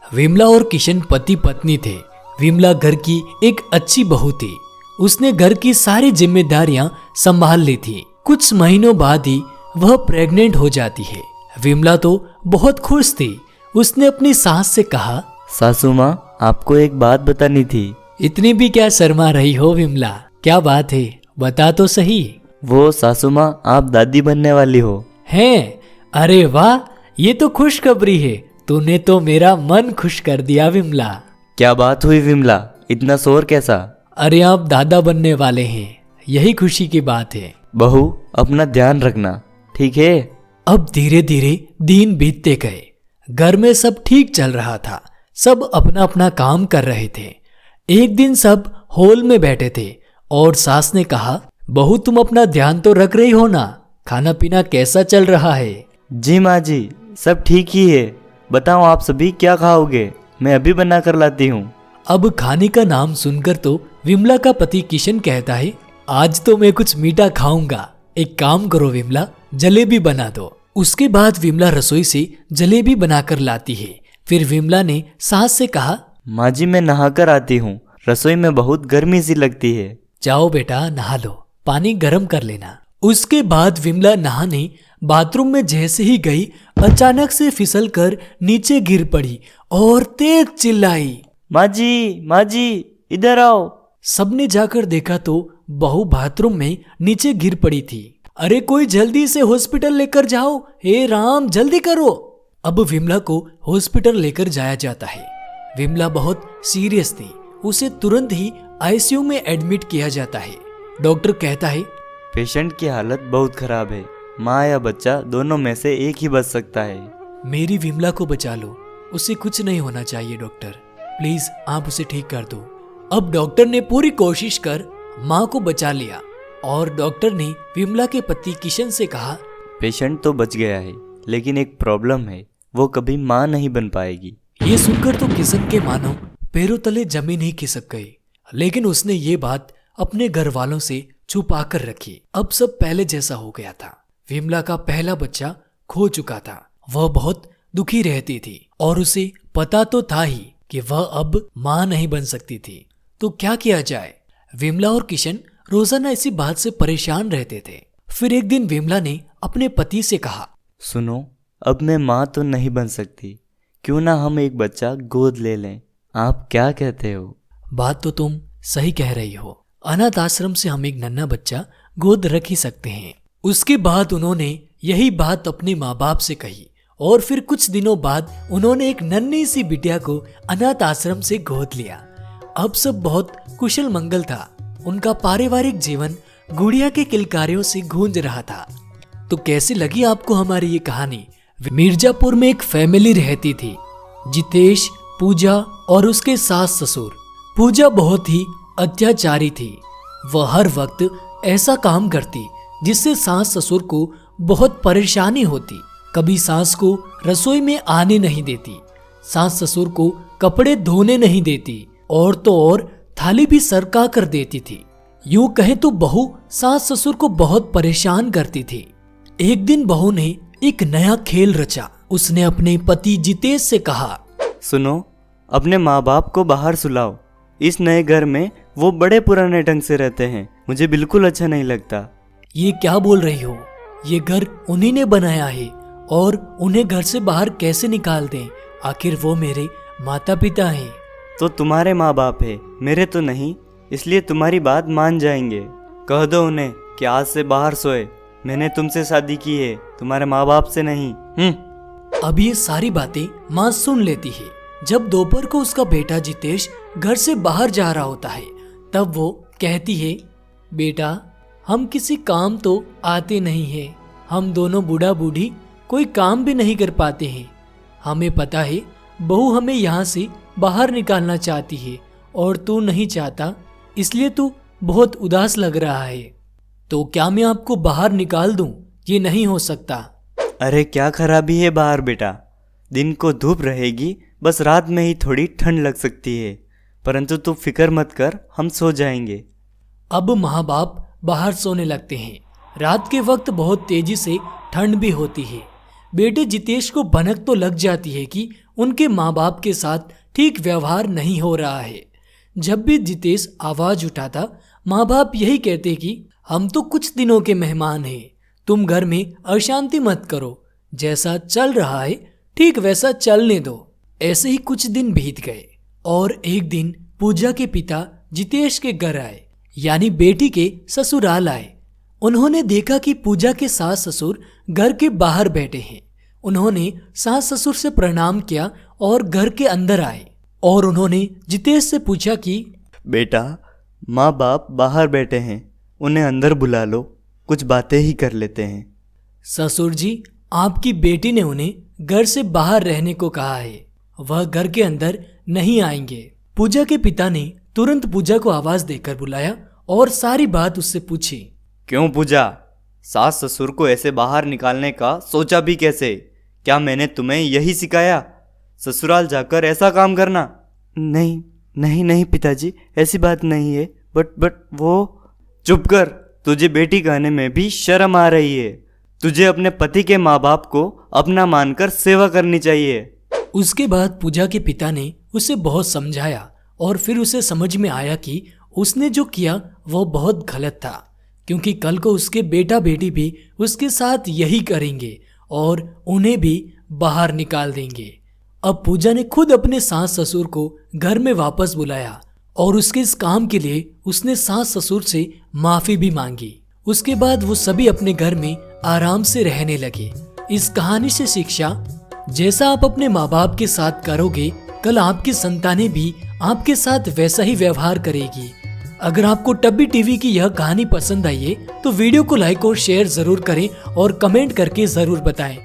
विमला और किशन पति पत्नी थे। विमला घर की एक अच्छी बहू थी। उसने घर की सारी जिम्मेदारियां संभाल ली थी। कुछ महीनों बाद ही वह प्रेग्नेंट हो जाती है। विमला तो बहुत खुश थी। उसने अपनी सास से कहा, सासू माँ, आपको एक बात बतानी थी। इतनी भी क्या शर्मा रही हो विमला? क्या बात है, बता तो सही। वो सासू माँ, आप दादी बनने वाली हो। हैं? अरे वाह, ये तो खुशखबरी है। तूने तो मेरा मन खुश कर दिया विमला। क्या बात हुई विमला, इतना शोर कैसा? अरे आप दादा बनने वाले हैं, यही खुशी की बात है। बहू, अपना ध्यान रखना, ठीक है? अब धीरे धीरे दिन बीतते गए। घर में सब ठीक चल रहा था। सब अपना अपना काम कर रहे थे। एक दिन सब हॉल में बैठे थे और सास ने कहा, बहू तुम अपना ध्यान तो रख रही हो ना? खाना पीना कैसा चल रहा है? जी माँ जी, सब ठीक ही है। बताओ आप सभी क्या खाओगे? मैं अभी बना कर लाती हूँ। अब खाने का नाम सुनकर तो विमला का पति किशन कहता है, आज तो मैं कुछ मीठा खाऊंगा। एक काम करो विमला, जलेबी बना दो। उसके बाद विमला रसोई से जलेबी बनाकर लाती है। फिर विमला ने सास से कहा, माँ जी, मैं नहा कर आती हूँ, रसोई में बहुत गर्मी सी लगती है। जाओ बेटा नहा लो, पानी गर्म कर लेना। उसके बाद विमला नहाने बाथरूम में जैसे ही गई, अचानक से फिसल कर नीचे गिर पड़ी और तेज चिल्लाई, माँ जी, इधर आओ। सबने जाकर देखा तो बहू बाथरूम में नीचे गिर पड़ी थी। अरे कोई जल्दी से हॉस्पिटल लेकर जाओ, हे राम जल्दी करो। अब विमला को हॉस्पिटल लेकर जाया जाता है। विमला बहुत सीरियस थी। उसे तुरंत ही आईसीयू में एडमिट किया जाता है। डॉक्टर कहता है, पेशेंट की हालत बहुत खराब है। माँ या बच्चा दोनों में से एक ही बच सकता है। मेरी विमला को बचा लो, उसे कुछ नहीं होना चाहिए डॉक्टर, प्लीज आप उसे ठीक कर दो। अब डॉक्टर ने पूरी कोशिश कर माँ को बचा लिया और डॉक्टर ने विमला के पति किशन से कहा, पेशेंट तो बच गया है, लेकिन एक प्रॉब्लम है, वो कभी माँ नहीं बन पाएगी। ये सुनकर तो किशन के मानो पैरों तले जमीन ही खिसक गई। लेकिन उसने ये बात अपने घर वालों से छुपा कर रखी। अब सब पहले जैसा हो गया था। विमला का पहला बच्चा खो चुका था। वह बहुत दुखी रहती थी और उसे पता तो था ही कि वह अब माँ नहीं बन सकती थी। तो क्या किया जाए? विमला और किशन रोजाना इसी बात से परेशान रहते थे। फिर एक दिन विमला ने अपने पति से कहा, सुनो, अब मैं माँ तो नहीं बन सकती, क्यों ना हम एक बच्चा गोद ले लें? आप क्या कहते हो? बात तो तुम सही कह रही हो। अनाथ आश्रम से हम एक नन्हा बच्चा गोद रख ही सकते हैं। उसके बाद उन्होंने यही बात अपने माँ बाप से कही और फिर कुछ दिनों बाद उन्होंने एक नन्ही सी बिटिया को अनाथ आश्रम से गोद लिया। अब सब बहुत कुशल मंगल था। उनका पारिवारिक जीवन गुड़िया के किलकारियों से गूंज रहा था। तो कैसी लगी आपको हमारी ये कहानी? मिर्जापुर में एक फैमिली रहती थी, जितेश, पूजा और उसके सास ससुर। पूजा बहुत ही अत्याचारी थी। वह हर वक्त ऐसा काम करती जिससे सास ससुर को बहुत परेशानी होती। कभी सास को रसोई में आने नहीं देती, सास ससुर को कपड़े धोने नहीं देती और तो और थाली भी सरका कर देती थी। यूं कहे तो बहू सास ससुर को बहुत परेशान करती थी। एक दिन बहू ने एक नया खेल रचा। उसने अपने पति जितेश से कहा, सुनो, अपने माँ बाप को बाहर सुलाओ। इस नए घर में वो बड़े पुराने ढंग से रहते हैं, मुझे बिल्कुल अच्छा नहीं लगता। ये क्या बोल रही हो? ये घर उन्हीं ने बनाया है और उन्हें घर से बाहर कैसे निकाल दें? आखिर वो मेरे माता पिता हैं। तो तुम्हारे माँ बाप है, मेरे तो नहीं, इसलिए तुम्हारी बात मान जाएंगे। कह दो उन्हें कि आज से बाहर सोए। मैंने तुमसे शादी की है, तुम्हारे माँ बाप से नहीं। अब ये सारी बातें माँ सुन लेती है। जब दोपहर को उसका बेटा जितेश घर से बाहर जा रहा होता है, तब वो कहती है, बेटा हम किसी काम तो आते नहीं है। हम दोनों बूढ़ा बूढ़ी कोई काम भी नहीं कर पाते हैं। हमें पता है बहू हमें यहाँ से बाहर निकालना चाहती है और तू नहीं चाहता, इसलिए तू बहुत उदास लग रहा है। तो क्या मैं आपको बाहर निकाल दूं? ये नहीं हो सकता। अरे क्या खराबी है बाहर बेटा? दिन को धूप रहेगी, बस रात में ही थोड़ी ठंड लग सकती है, परंतु तू फिक्र मत कर, हम सो जाएंगे। अब माँ बाप बाहर सोने लगते हैं। रात के वक्त बहुत तेजी से ठंड भी होती है। बेटे जितेश को भनक तो लग जाती है कि उनके माँ बाप के साथ ठीक व्यवहार नहीं हो रहा है। जब भी जितेश आवाज उठाता माँ बाप यही कहते कि हम तो कुछ दिनों के मेहमान हैं, तुम घर में अशांति मत करो, जैसा चल रहा है ठीक वैसा चलने दो। ऐसे ही कुछ दिन बीत गए और एक दिन पूजा के पिता जितेश के घर आए, यानी बेटी के ससुराल आए। उन्होंने देखा कि पूजा के सास ससुर घर के बाहर बैठे हैं। उन्होंने सास ससुर से प्रणाम किया और घर के अंदर आए और उन्होंने जितेश से पूछा कि बेटा, माँ बाप बाहर बैठे हैं, उन्हें अंदर बुला लो, कुछ बातें ही कर लेते हैं। ससुर जी, आपकी बेटी ने उन्हें घर से बाहर रहने को कहा है, वह घर के अंदर नहीं आएंगे। पूजा के पिता ने तुरंत पूजा को आवाज देकर बुलाया और सारी बात उससे पूछी। क्यों पूजा, सास ससुर को ऐसे बाहर निकालने का सोचा भी कैसे? क्या मैंने तुम्हें यही सिखाया, ससुराल जाकर ऐसा काम करना? नहीं नहीं नहीं पिताजी, ऐसी बात नहीं है, बट वो। चुप कर, तुझे बेटी कहने में भी शर्म आ रही है। तुझे अपने पति के माँ बाप को अपना मानकर सेवा करनी चाहिए। उसके बाद पूजा के पिता ने उसे बहुत समझाया और फिर उसे समझ में आया कि उसने जो किया वो बहुत गलत था, क्योंकि कल को उसके बेटा बेटी भी उसके साथ यही करेंगे और उन्हें भी बाहर निकाल देंगे। अब पूजा ने खुद अपने सास ससुर को घर में वापस बुलाया और उसके इस काम के लिए उसने सास ससुर से माफी भी मांगी। उसके बाद वो सभी अपने घर में आराम से रहने लगे। इस कहानी से शिक्षा, जैसा आप अपने माँ बाप के साथ करोगे, कल आपकी संतानें भी आपके साथ वैसा ही व्यवहार करेगी। अगर आपको टब्बी टीवी की यह कहानी पसंद आई है तो वीडियो को लाइक और शेयर जरूर करें और कमेंट करके जरूर बताएं।